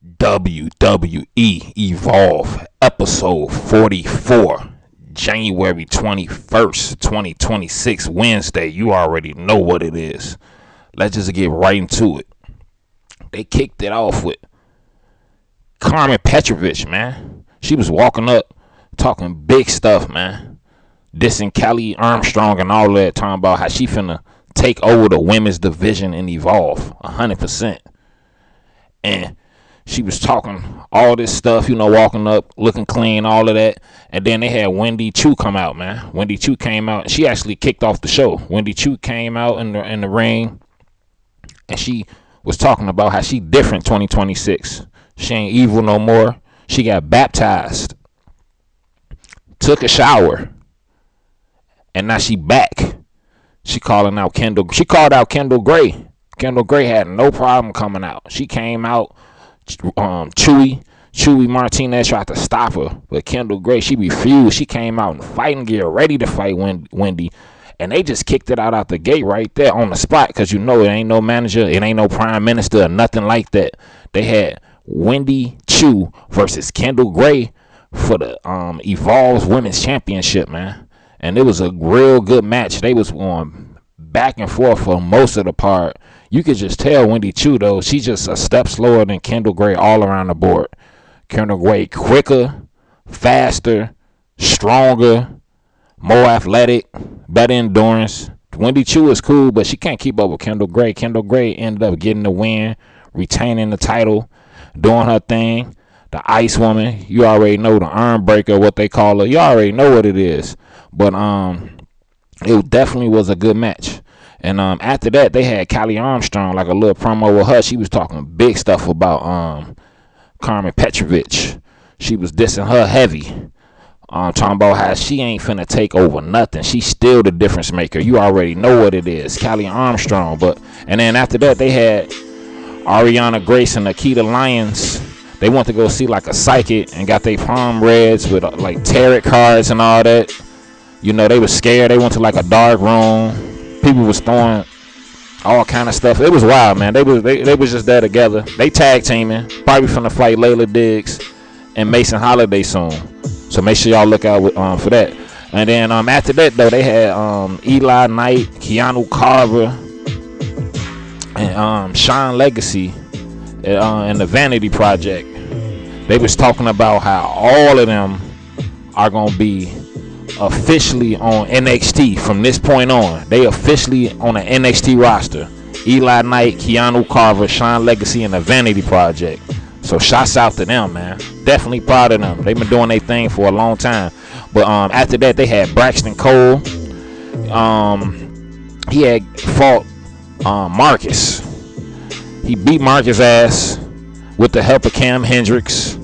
WWE Evolve episode 44, January 21st, 2026, Wednesday. You already know what it is. Let's just get right into it. They kicked it off with Carmen Petrovich, man. She was walking up talking big stuff, man. Dissing Kelly Armstrong and all that, talking about how she finna take over the women's division in Evolve 100%. And she was talking all this stuff, walking up, looking clean, all of that. And then they had Wendy Choo come out, man. Wendy Choo came out. She actually kicked off the show. Wendy Choo came out in the ring, and she was talking about how she different 2026. She ain't evil no more. She got baptized, took a shower, and now she back. She calling out Kendall. She called out Kendall Gray. Kendall Gray had no problem coming out. She came out. Chewy Martinez tried to stop her, but Kendall Gray, she refused. She came out in fighting gear, ready to fight Wendy, and they just kicked it out the gate right there on the spot, because it ain't no manager, it ain't no prime minister or nothing like that. They had Wendy Choo versus Kendall Gray for the Evolve Women's Championship, man, and it was a real good match. They was going back and forth for most of the part. You could just tell Wendy Choo, though, she's just a step slower than Kendall Gray all around the board. Kendall Gray quicker, faster, stronger, more athletic, better endurance. Wendy Choo is cool, but she can't keep up with Kendall Gray. Kendall Gray ended up getting the win, retaining the title, doing her thing. The Ice Woman, you already know, the Arm Breaker, what they call her. You already know what it is. But it definitely was a good match. And after that, they had Kelly Armstrong, like a little promo with her. She was talking big stuff about Carmen Petrovich. She was dissing her heavy. Talking about how she ain't finna take over nothing. She's still the difference maker. You already know what it is, Kelly Armstrong. And then after that, they had Ariana Grace and Nikita Lyons. They went to go see like a psychic and got their palm reads with like tarot cards and all that. They was scared. They went to like a dark room. People was throwing all kind of stuff. It was wild, man. They was just there together. They tag teaming. Probably finna fight Layla Diggs and Mason Holiday soon. So make sure y'all look out for that. And then after that, though, they had Eli Knight, Keanu Carver, and Sean Legacy in the Vanity Project. They was talking about how all of them are gonna be officially on NXT from this point on. They officially on an NXT roster. Eli Knight, Keanu Carver, Sean Legacy, and the Vanity Project. So shouts out to them, man. Definitely proud of them. They've been doing their thing for a long time. But after that, they had Braxton Cole. He had fought Marcus. He beat Marcus' ass with the help of Cam Hendricks.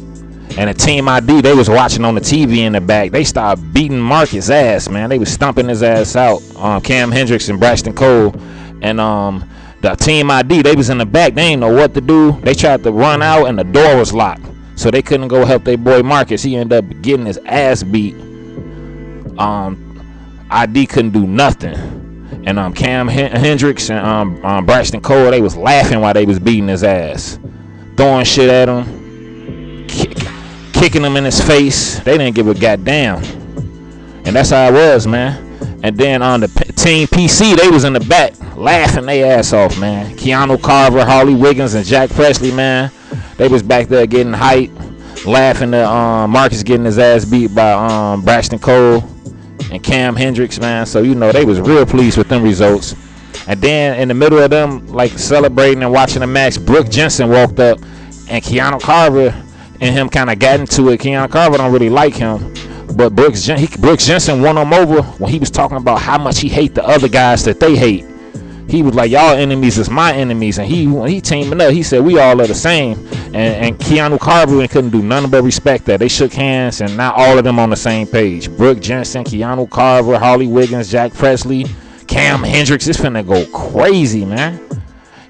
And the Team ID, they was watching on the TV in the back. They started beating Marcus' ass, man. They was stomping his ass out. Cam Hendricks and Braxton Cole. And the Team ID, they was in the back. They didn't know what to do. They tried to run out, and the door was locked. So they couldn't go help their boy Marcus. He ended up getting his ass beat. ID couldn't do nothing. And Cam Hendricks and Braxton Cole, they was laughing while they was beating his ass. Throwing shit at him. Kicking him in his face. They didn't give a goddamn. And that's how it was, man. And then on the Team PC, they was in the back laughing their ass off, man. Keanu Carver, Harley Wiggins, and Jack Presley, man. They was back there getting hype, laughing at Marcus getting his ass beat by Braxton Cole and Cam Hendricks, man. So they was real pleased with them results. And then in the middle of them like celebrating and watching the match, Brooke Jensen walked up, and Keanu Carver and him kind of got into it. Keanu Carver don't really like him, but Brooks Jensen won him over when he was talking about how much he hate the other guys that they hate. He was like, y'all enemies is my enemies, and he teaming up. He said we all are the same, and Keanu Carver couldn't do nothing but respect that. They shook hands, and now all of them on the same page. Brooke Jensen, Keanu Carver, Harley Wiggins, Jack Presley, Cam Hendricks. It's finna go crazy, man.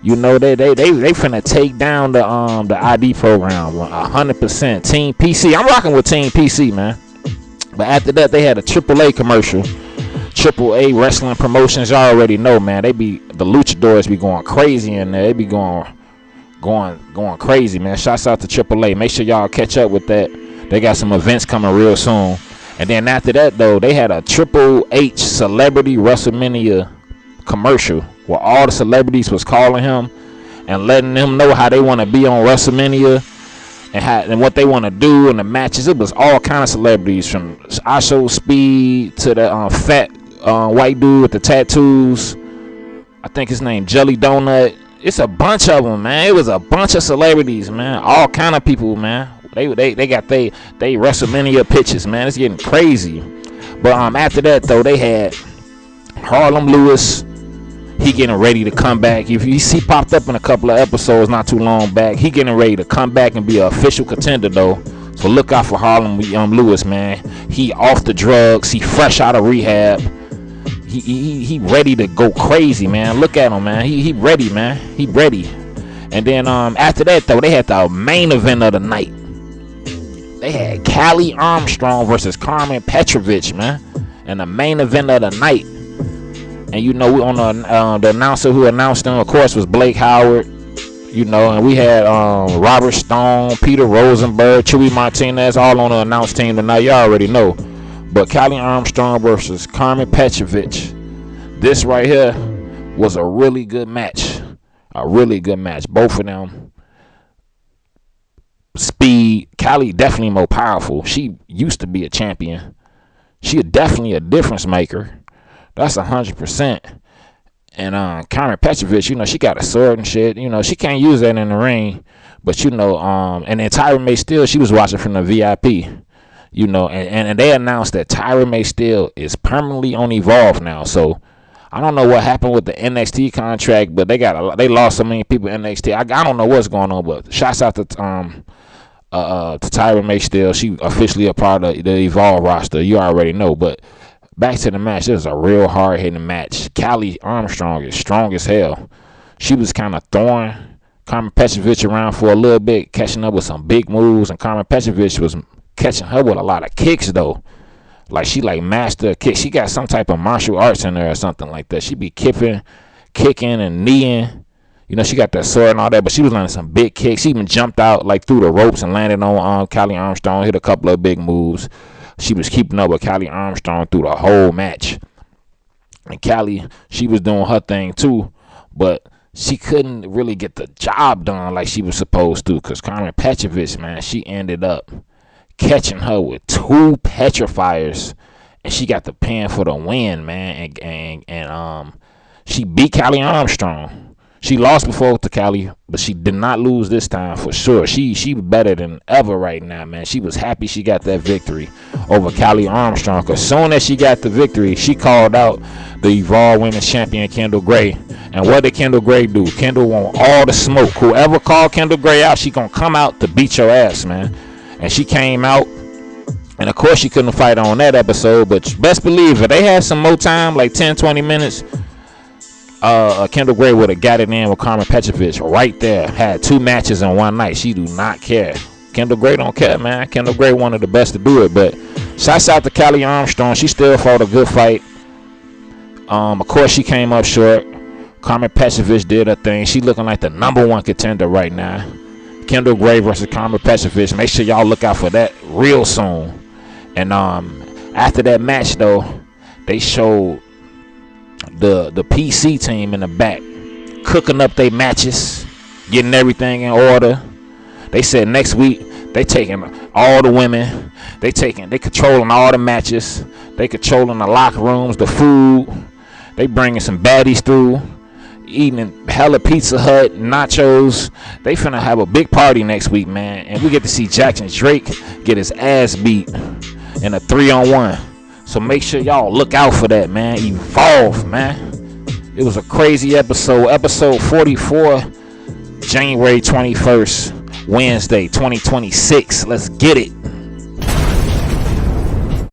They finna take down the ID program 100%. Team PC, I'm rocking with Team PC, man. But after that, they had a AAA commercial. AAA wrestling promotions, y'all already know, man. The luchadors be going crazy in there. They be going going crazy, man. Shouts out to AAA. Make sure y'all catch up with that. They got some events coming real soon. And then after that, though, they had a Triple H Celebrity WrestleMania commercial where all the celebrities was calling him and letting them know how they want to be on WrestleMania and what they want to do in the matches. It was all kind of celebrities, from Isho Speed to the fat white dude with the tattoos. I think his name Jelly Donut. It's a bunch of them, man. It was a bunch of celebrities, man. All kind of people, man. They got they WrestleMania pitches, man. It's getting crazy. But after that, though, they had Harlem Lewis. He getting ready to come back. If you see, popped up in a couple of episodes not too long back. He getting ready to come back and be an official contender, though. So look out for Harlem Lewis, man. He off the drugs. He fresh out of rehab. He ready to go crazy, man. Look at him, man. He ready, man. He ready. And then after that, though, they had the main event of the night. They had Callie Armstrong versus Carmen Petrovich, man. And the main event of the night. And you know, we on the announcer who announced them, of course, was Blake Howard. You know, and we had Robert Stone, Peter Rosenberg, Chewy Martinez, all on the announce team tonight. Y'all already know. But Callie Armstrong versus Carmen Petrovich. This right here was a really good match. A really good match. Both of them. Speed. Callie definitely more powerful. She used to be a champion. She definitely a difference maker. That's 100%. And Carmen Petrovich, you know, she got a sword and shit. You know, she can't use that in the ring. But, you know, and then Tyra May Steele, she was watching from the VIP. You know, and they announced that Tyra May Steele is permanently on Evolve now. So I don't know what happened with the NXT contract, but they lost so many people in NXT. I don't know what's going on, but shouts out to Tyra May Steele. She officially a part of the Evolve roster. You already know. But back to the match. This is a real hard hitting match. Callie Armstrong is strong as hell. She was kind of throwing Carmen Petrovich around for a little bit, catching up with some big moves, and Carmen Petrovich was catching her with a lot of kicks, though. Like, she master kicks. She got some type of martial arts in her or something like that. She be kicking and kneeing. You know, she got that sword and all that, but she was landing some big kicks. She even jumped out through the ropes and landed on Callie Armstrong, hit a couple of big moves. She was keeping up with Callie Armstrong through the whole match. And Callie, she was doing her thing too, but she couldn't really get the job done like she was supposed to, because Carmen Petrovich, man, she ended up catching her with 2 petrifiers, and she got the pin for the win, man. And she beat Callie Armstrong. She lost before to Callie, but she did not lose this time for sure. She better than ever right now, man. She was happy she got that victory over Callie Armstrong, because soon as she got the victory, she called out the Evolve Women's Champion Kendall Gray. And what did Kendall Gray do? Kendall want all the smoke. Whoever called Kendall Gray out, she gonna come out to beat your ass, man. And she came out, and of course she couldn't fight on that episode, but best believe if they had some more time, like 10-20 minutes, Kendall Gray would have got it in with Carmen Petrovich right there. Had 2 matches in one night. She do not care. Kendall Gray don't care, man. Kendall Gray one of the best to do it. But shouts out to Callie Armstrong. She still fought a good fight. Of course she came up short. Carmen Petrovich did her thing. She looking like the #1 contender right now. Kendall Gray versus Carmen Petrovich. Make sure y'all look out for that real soon. And after that match, though, they showed the PC team in the back cooking up their matches, getting everything in order. They said next week they taking all the women, they controlling all the matches, they controlling the locker rooms, the food. They bringing some baddies through, eating hella Pizza Hut, nachos. They finna have a big party next week, man. And we get to see Jackson Drake get his ass beat in a 3-on-1. So make sure y'all look out for that, man. Evolve, man. It was a crazy episode. Episode 44, January 21st, Wednesday, 2026. Let's get it.